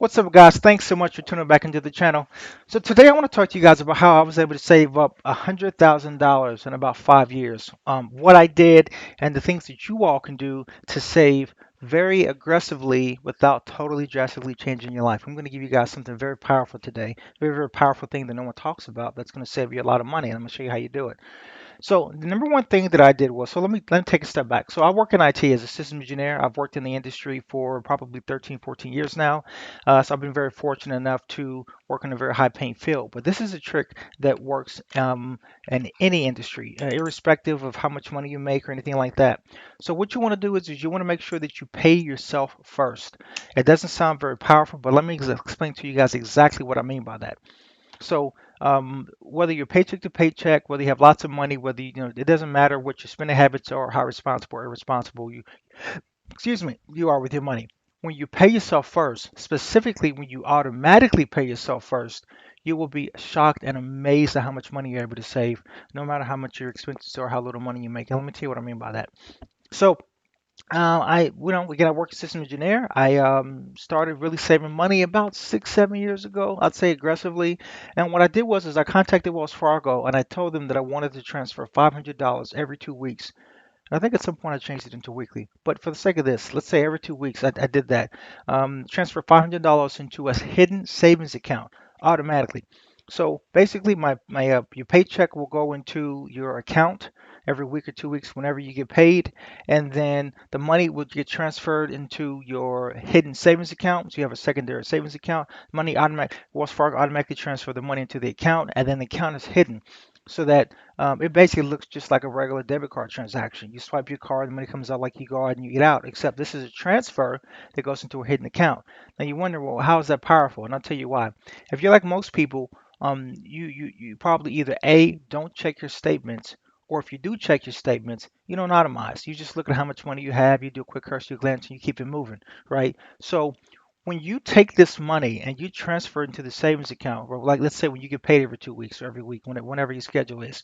What's up, guys? Thanks so much for tuning back into the channel. So today I want to talk to you guys about how I was able to save up $100,000 in about 5 years. What I did and the things that you all can do to save very aggressively without totally drastically changing your life. I'm going to give you guys something very powerful today, very, very powerful thing that no one talks about that's going to save you a lot of money, and I'm going to show you how you do it. So the number one thing that I did was, so let me take a step back. So I work in IT as a systems engineer. I've worked in the industry for probably 13, 14 years now. So I've been very fortunate enough to work in a very high paying field. But this is a trick that works in any industry, irrespective of how much money you make or anything like that. So what you want to do is you want to make sure that you pay yourself first. It doesn't sound very powerful, but let me explain to you guys exactly what I mean by that. So whether you're paycheck to paycheck, whether you have lots of money, whether it doesn't matter what your spending habits are, how responsible or irresponsible you are with your money. When you pay yourself first, specifically when you automatically pay yourself first, you will be shocked and amazed at how much money you're able to save, no matter how much your expenses are, how little money you make. And let me tell you what I mean by that. So again, I work as system engineer. I started really saving money about 6, 7 years ago. I'd say aggressively. And what I did was, is I contacted Wells Fargo and I told them that I wanted to transfer $500 every 2 weeks. And I think at some point I changed it into weekly. But for the sake of this, let's say every 2 weeks I did that. Transfer $500 into a hidden savings account automatically. So basically, your paycheck will go into your account every week or 2 weeks whenever you get paid, and then the money will get transferred into your hidden savings account. So you have a secondary savings account. Wells Fargo automatically transfer the money into the account, and then the account is hidden, so that it basically looks just like a regular debit card transaction. You swipe your card, the money comes out like you go out and you get out, except this is a transfer that goes into a hidden account. Now you wonder, well, how is that powerful? And I'll tell you why. If you're like most people, you probably either A, don't check your statements, or if you do check your statements, you don't itemize. You just look at how much money you have, you do a quick cursory glance, and you keep it moving, right? So when you take this money and you transfer it into the savings account, or like let's say when you get paid every 2 weeks or every week, whenever your schedule is,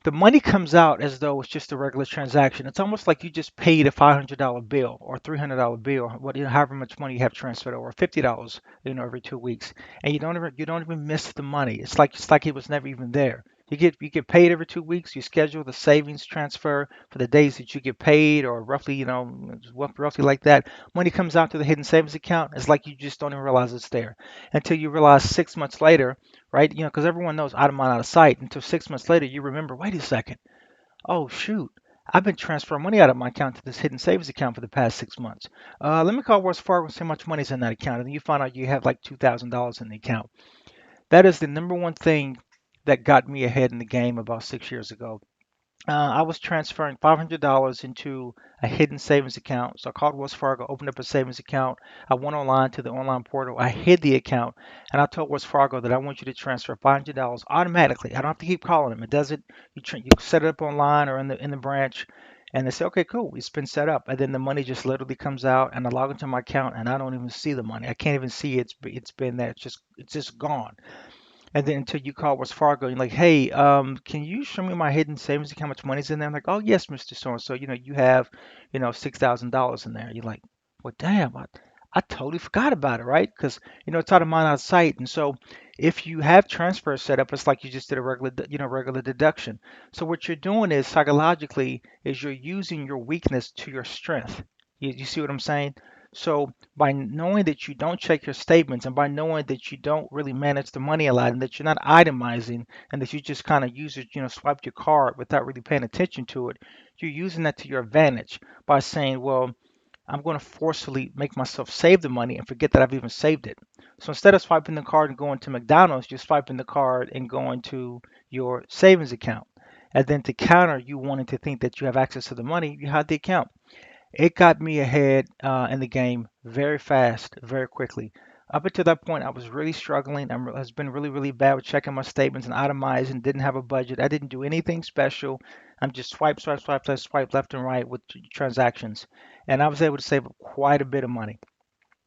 the money comes out as though it's just a regular transaction. It's almost like you just paid a $500 bill or $300 bill, however much money you have transferred, or $50, every 2 weeks, and you don't even miss the money. It's like it was never even there. You get paid every 2 weeks. You schedule the savings transfer for the days that you get paid, or roughly, roughly like that. Money comes out to the hidden savings account. It's like you just don't even realize it's there until you realize 6 months later, right? Because everyone knows out of mind, out of sight. Until 6 months later, you remember, wait a second. Oh, shoot. I've been transferring money out of my account to this hidden savings account for the past 6 months. Let me call Wells Fargo and see how much money's in that account. And then you find out you have like $2,000 in the account. That is the number one thing that got me ahead in the game about 6 years ago. I was transferring $500 into a hidden savings account. So I called Wells Fargo, opened up a savings account. I went online to the online portal. I hid the account, and I told Wells Fargo that I want you to transfer $500 automatically. I don't have to keep calling them. It does it. You set it up online or in the branch, and they say, okay, cool, it's been set up. And then the money just literally comes out, and I log into my account, and I don't even see the money. I can't even see it's been there. It's just gone. And then until you call Wells Fargo, you're like, hey, can you show me my hidden savings account, how much money's in there? I'm like, oh, yes, Mr. So-and-so, you have, $6,000 in there. You're like, well, damn, I totally forgot about it, right? Because, it's out of mind, out of sight. And so if you have transfer set up, it's like you just did a regular deduction. So what you're doing is psychologically is you're using your weakness to your strength. You see what I'm saying? So by knowing that you don't check your statements and by knowing that you don't really manage the money a lot and that you're not itemizing and that you just kind of use it, swipe your card without really paying attention to it, you're using that to your advantage by saying, well, I'm going to forcefully make myself save the money and forget that I've even saved it. So instead of swiping the card and going to McDonald's, you're swiping the card and going to your savings account. And then to counter you wanting to think that you have access to the money, you have the account. It got me ahead in the game very fast, very quickly. Up until that point, I was really struggling. Has been really, really bad with checking my statements and itemizing. Didn't have a budget. I didn't do anything special. I'm just swipe, swipe, swipe, swipe, swipe left and right with transactions, and I was able to save quite a bit of money.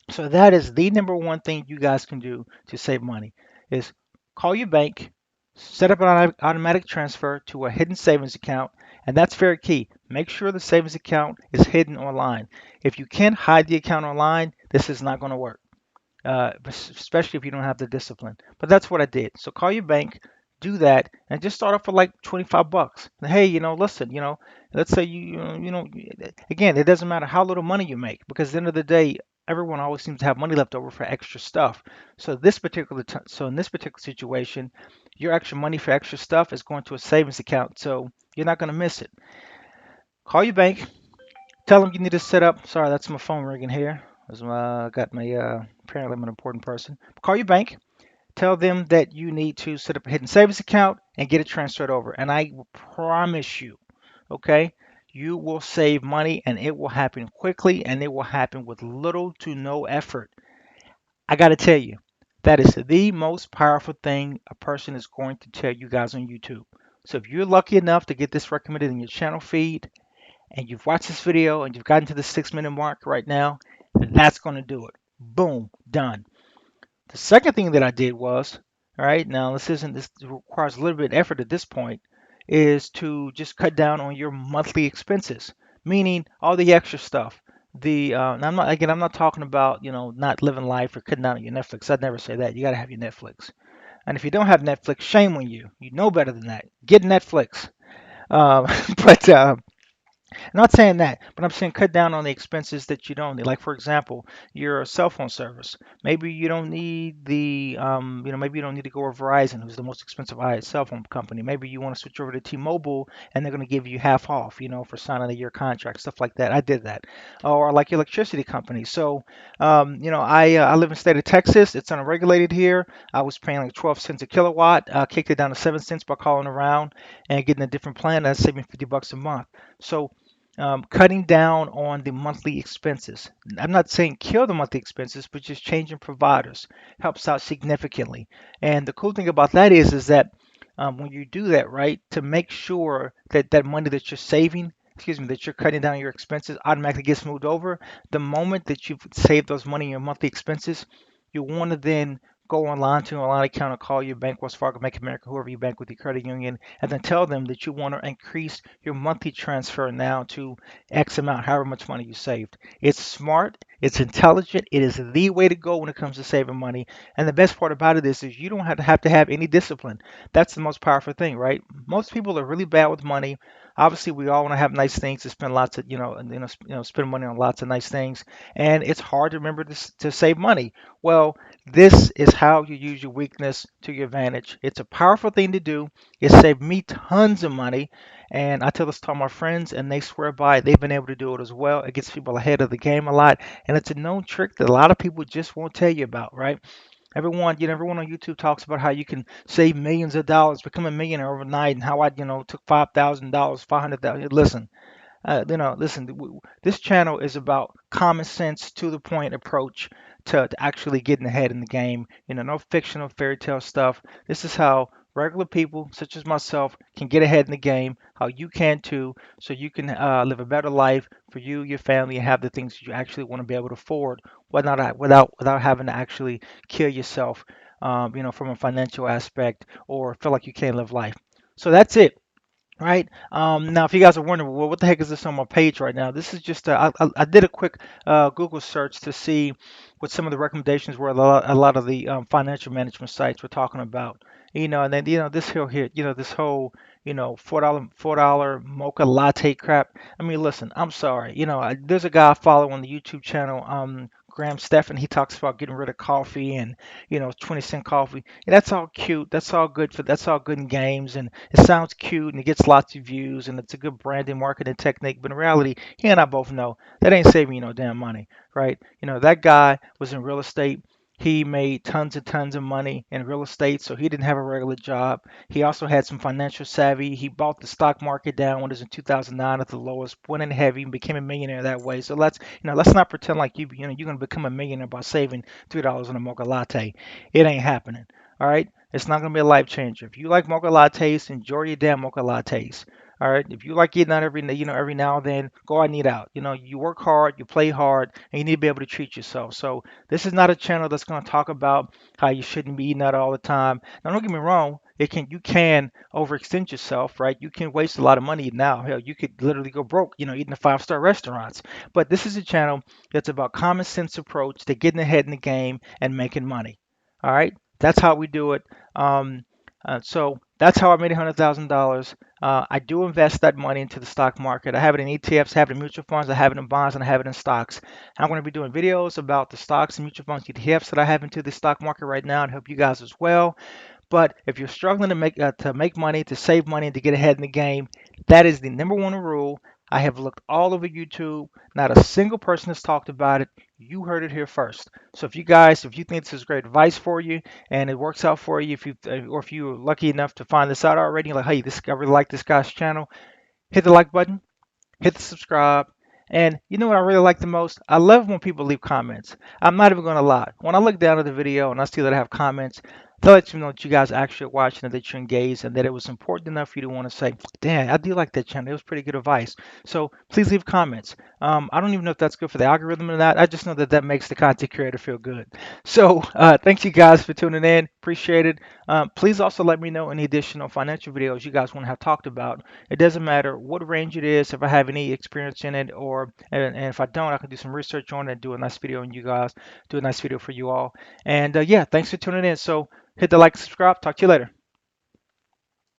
So that is the number one thing you guys can do to save money is call your bank, set up an automatic transfer to a hidden savings account, and that's very key. Make sure the savings account is hidden online. If you can't hide the account online, this is not going to work. especially if you don't have the discipline. But that's what I did. So call your bank, do that, and just start off with like 25 bucks. Hey, listen, let's say again, it doesn't matter how little money you make because at the end of the day, everyone always seems to have money left over for extra stuff. So in this particular situation, your extra money for extra stuff is going to a savings account, so you're not going to miss it. Call your bank, tell them you need to set up. Sorry, that's my phone ringing here. I got my apparently I'm an important person. Call your bank. Tell them that you need to set up a hidden savings account and get it transferred over. And I promise you, okay, you will save money and it will happen quickly and it will happen with little to no effort. I got to tell you, that is the most powerful thing a person is going to tell you guys on YouTube. So if you're lucky enough to get this recommended in your channel feed and you've watched this video and you've gotten to the 6 minute mark right now, that's going to do it. Boom, done. The second thing that I did was, all right, now this requires a little bit of effort at this point, is to just cut down on your monthly expenses, meaning all the extra stuff. And I'm not talking about, not living life or cutting down on your Netflix. I'd never say that. You got to have your Netflix. And if you don't have Netflix, shame on you. You know better than that. Get Netflix. Um, but I'm not saying that, but I'm saying cut down on the expenses that you don't need. Like for example, your cell phone service. Maybe you don't need maybe you don't need to go with Verizon, who's the most expensive cell phone company. Maybe you want to switch over to T-Mobile, and they're going to give you half off, for signing a year contract, stuff like that. I did that. Or like your electricity company. So, I live in the state of Texas. It's unregulated here. I was paying like 12 cents a kilowatt. Kicked it down to 7 cents by calling around and getting a different plan. That's saving 50 bucks a month. So cutting down on the monthly expenses. I'm not saying kill the monthly expenses, but just changing providers helps out significantly. And the cool thing about that is that when you do that, right, to make sure that that money that you're saving, excuse me, that you're cutting down your expenses automatically gets moved over. The moment that you've saved those money in your monthly expenses, you want to then go online to an online account and call your bank, Wells Fargo, Bank of America, whoever you bank with, your credit union, and then tell them that you want to increase your monthly transfer now to X amount, however much money you saved. It's smart, it's intelligent, it is the way to go when it comes to saving money. And the best part about it is you don't have to have any discipline. That's the most powerful thing, right? Most people are really bad with money. Obviously, we all want to have nice things to spend lots of, spend money on lots of nice things, and it's hard to remember to save money. Well, this is how you use your weakness to your advantage. It's a powerful thing to do. It saved me tons of money. And I tell this to all my friends, and they swear by it. They've been able to do it as well. It gets people ahead of the game a lot. And it's a known trick that a lot of people just won't tell you about, right? Everyone on YouTube talks about how you can save millions of dollars, become a millionaire overnight, and how I, took $5,000, 500,000. Listen, this channel is about common sense, to the point approach to actually getting ahead in the game. No fictional fairy tale stuff. This is how regular people, such as myself, can get ahead in the game, how you can too, so you can live a better life for you, your family, and have the things that you actually want to be able to afford without having to actually kill yourself, from a financial aspect or feel like you can't live life. So that's it. Right. Now, if you guys are wondering, well, what the heck is this on my page right now? This is just I did a quick Google search to see what some of the recommendations were. A lot of the financial management sites were talking about. And then this here, this whole $4 mocha latte crap. I mean, listen, I'm sorry. There's a guy I follow on the YouTube channel, Graham Stephan. He talks about getting rid of coffee and 20-cent coffee. And that's all cute. That's all good in games, and it sounds cute and it gets lots of views and it's a good branding marketing technique. But in reality, he and I both know that ain't saving you no damn money, right? That guy was in real estate. He made tons and tons of money in real estate, so he didn't have a regular job. He also had some financial savvy. He bought the stock market down when it was in 2009 at the lowest, went in heavy, and became a millionaire that way. So let's not pretend like you're gonna become a millionaire by saving $3 on a mocha latte. It ain't happening. All right, it's not gonna be a life changer. If you like mocha lattes, enjoy your damn mocha lattes. All right. If you like getting out every now and then, go out and eat out. You work hard, you play hard, and you need to be able to treat yourself. So this is not a channel that's going to talk about how you shouldn't be eating out all the time. Now, don't get me wrong. You can overextend yourself, right? You can waste a lot of money now. Hell, you could literally go broke, eating the five-star restaurants. But this is a channel that's about common sense approach to getting ahead in the game and making money. All right, that's how we do it. So that's how I made $100,000. I do invest that money into the stock market. I have it in ETFs, I have it in mutual funds, I have it in bonds, and I have it in stocks. I'm going to be doing videos about the stocks and mutual funds ETFs that I have into the stock market right now and help you guys as well. But if you're struggling to make money, to save money, and to get ahead in the game, that is the number one rule. I have looked all over YouTube. Not a single person has talked about it. You heard it here first. So if you think this is great advice for you and it works out for you, or if you're lucky enough to find this out already, you're like, hey, I really like this guy's channel, hit the like button, hit the subscribe. And you know what I really like the most? I love when people leave comments. I'm not even going to lie. When I look down at the video and I see that I have comments, that lets me know that you guys actually are watching and that you're engaged and that it was important enough for you to want to say, damn, I do like that channel. It was pretty good advice. So please leave comments. I don't even know if that's good for the algorithm or not. I just know that that makes the content creator feel good. So thank you guys for tuning in. Appreciate it. Please also let me know any additional financial videos you guys want to have talked about. It doesn't matter what range it is, if I have any experience in it, and if I don't, I can do some research on it and do a nice video on you guys, do a nice video for you all. And yeah, thanks for tuning in. So hit the like, subscribe. Talk to you later.